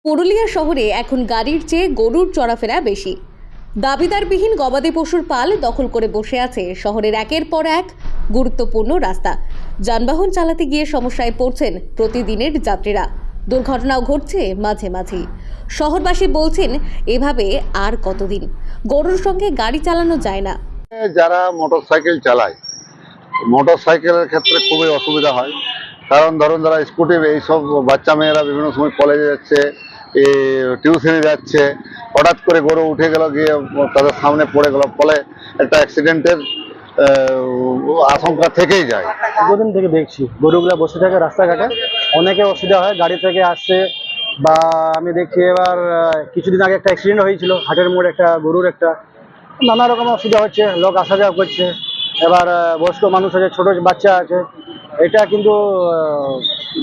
পুরুলিয়া শহরে এখন গাড়ির চেয়ে গরুর চলাফেরা বেশি। দাবিদারবিহীন গবাদি পশুর পাল দখল করে বসে আছে শহরের একের পর এক গুরুত্বপূর্ণ রাস্তা। যানবাহন চালাতে গিয়ে সমস্যায় পড়ছেন প্রতিদিনের যাত্রীরা। দুর্ঘটনাও ঘটছে মাঝে মাঝেই। শহরবাসী বলছেন, এভাবে আর কতদিন? গরুর সঙ্গে গাড়ি চালানো যায় না। যারা মোটরসাইকেল চালায়, মোটরসাইকেলের ক্ষেত্রে খুবই অসুবিধা হয়। কারণ ধরুন যারা স্কুটি, এইসব বাচ্চা মেয়েরা বিভিন্ন সময় কলেজে যাচ্ছে, টিউশনে যাচ্ছে, হঠাৎ করে গরু উঠে গেল, গিয়ে তাদের সামনে পড়ে গেল, ফলে একটা অ্যাক্সিডেন্টের আশঙ্কা থেকেই যায়। দীর্ঘদিন থেকে দেখছি গরুগুলা বসে থাকে রাস্তাঘাটে, অনেকে অসুবিধা হয়, গাড়ি থেকে আসছে। বা আমি দেখছি এবার কিছুদিন আগে একটা অ্যাক্সিডেন্ট হয়েছিল হাটের মোড়ে, একটা গরুর একটা নানা রকম অসুবিধা হচ্ছে, লোক আসা যাওয়া করছে। এবার বয়স্ক মানুষ আছে, ছোট বাচ্চা আছে, এটা কিন্তু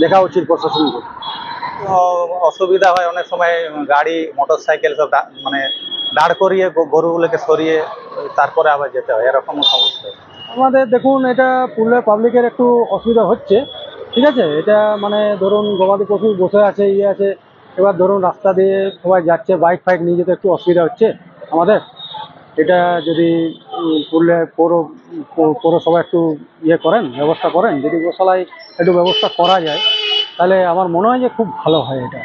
দেখা উচিত প্রশাসনকে। অসুবিধা হয় অনেক সময়, গাড়ি মোটরসাইকেল সব মানে দাঁড় করিয়ে গরুগুলোকে সরিয়ে তারপরে আবার যেতে হয়, এরকম সমস্যা। আমাদের দেখুন, এটা পুরুলিয়া পাবলিকের একটু অসুবিধা হচ্ছে, ঠিক আছে। এটা মানে ধরুন গবাদি পশু বসে আছে, আছে, এবার ধরুন রাস্তা দিয়ে সবাই যাচ্ছে, বাইক ফাইক নিয়ে যেতে একটু অসুবিধা হচ্ছে আমাদের। এটা যদি পুরুলিয়া পৌরসভা একটু করেন, ব্যবস্থা করেন, যদি গোশালায় একটু ব্যবস্থা করা যায়, তাহলে আমার মনে হয় যে খুব ভালো হয় এটা।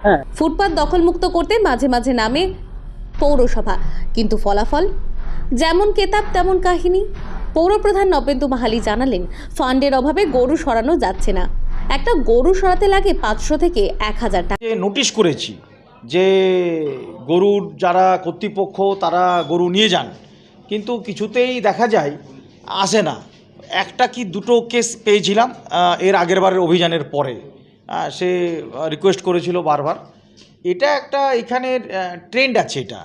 হ্যাঁ, ফুটপাত দখলমুক্ত করতে মাঝে মাঝে নামে পৌরসভা, কিন্তু ফলাফল যেমন কেতাব তেমন কাহিনী। পৌরপ্রধান নবেন্দু মাহালি জানালেন, ফান্ডের অভাবে গরু সরানো যাচ্ছে না। একটা গরু সরাতে লাগে 500 থেকে 1000 টাকা। নোটিশ করেছি যে গরুর যারা কর্তৃপক্ষ তারা গরু নিয়ে যান, কিন্তু কিছুতেই দেখা যায় আসে না। একটা কি দুটো কেস পেয়েছিলাম এর আগের বারের অভিযানের পরে। সে রিকোয়েস্ট করেছিল বারবার। এটা একটা এখানের ট্রেন্ড আছে, এটা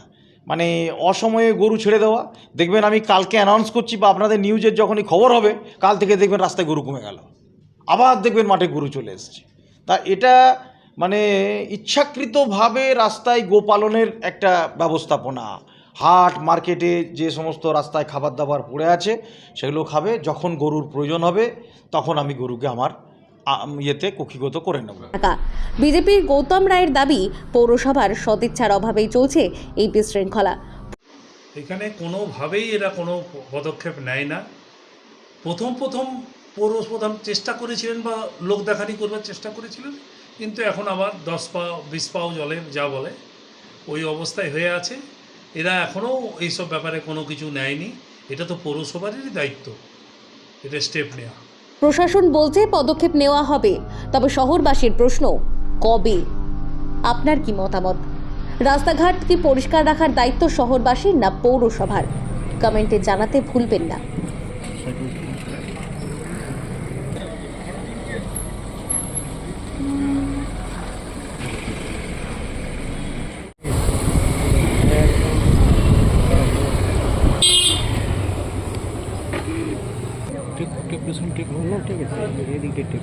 মানে অসময়ে গরু ছেড়ে দেওয়া। দেখবেন আমি কালকে অ্যানাউন্স করছি বা আপনাদের নিউজের যখনই খবর হবে, কাল থেকে দেখবেন রাস্তায় গরু কমে গেল, আবার দেখবেন মাঠে গরু চলে এসছে। তা এটা মানে ইচ্ছাকৃতভাবে রাস্তায় গোপালনের একটা ব্যবস্থাপনা। হাট মার্কেটে যে সমস্ত রাস্তায় খাবার দাবার পড়ে আছে সেগুলো খাবে, যখন গরুর প্রয়োজন হবে তখন আমি গরুকে আমার ইয়েতে কক্ষিগত করে নেব। বিজেপির গৌতম রায়ের দাবি, পৌরসভার সদিচ্ছার অভাবেই চলছে এই বিশৃঙ্খলা। এখানে কোনোভাবেই এরা কোনো পদক্ষেপ নেয় না। প্রথম পৌরপ্রধান চেষ্টা করেছিলেন বা লোক দেখানি করবার চেষ্টা করেছিলেন, কিন্তু এখন আবার 10 পা 20 পাও জলে যা বলে ওই অবস্থায় হয়ে আছে। এরা এখনও এইসব ব্যাপারে কোনো কিছু নেয়নি। এটা তো পৌরসভারই দায়িত্ব, এটা স্টেপ নেওয়া। প্রশাসন বলছে পদক্ষেপ নেওয়া হবে, তবে শহরবাসীর প্রশ্ন, কবে? আপনার কি মতামত? রাস্তাঘাট কি পরিষ্কার রাখার দায়িত্ব শহরবাসীর না পৌরসভার? কমেন্টে জানাতে ভুলবেন না। ঠিক আছে, এদিকে ঠিক